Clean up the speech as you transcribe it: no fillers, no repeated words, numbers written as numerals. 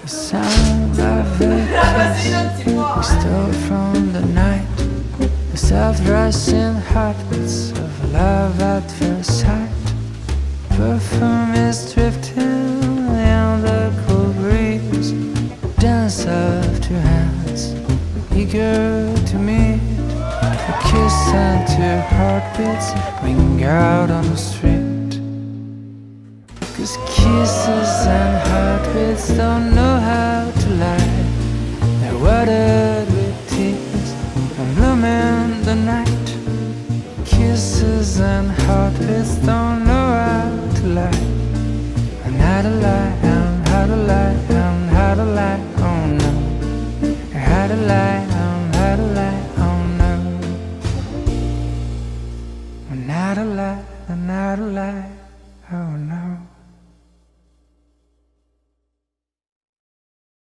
sound of a kiss we stole from the night, the self-rushing heartbeats of love at first sight. Perfume is drifting in the cool breeze, dance of two hands, eager to meet. A kiss and two heartbeats ring out on the street. 'Cause kisses and heartbeats don't know how to lie. They're watered with tears and bloom in the night. Kisses and heartbeats don't know how to lie. And how to lie, and how to lie, and how to lie, oh no. How to lie, and how to lie, oh no. And how to lie, and how to lie.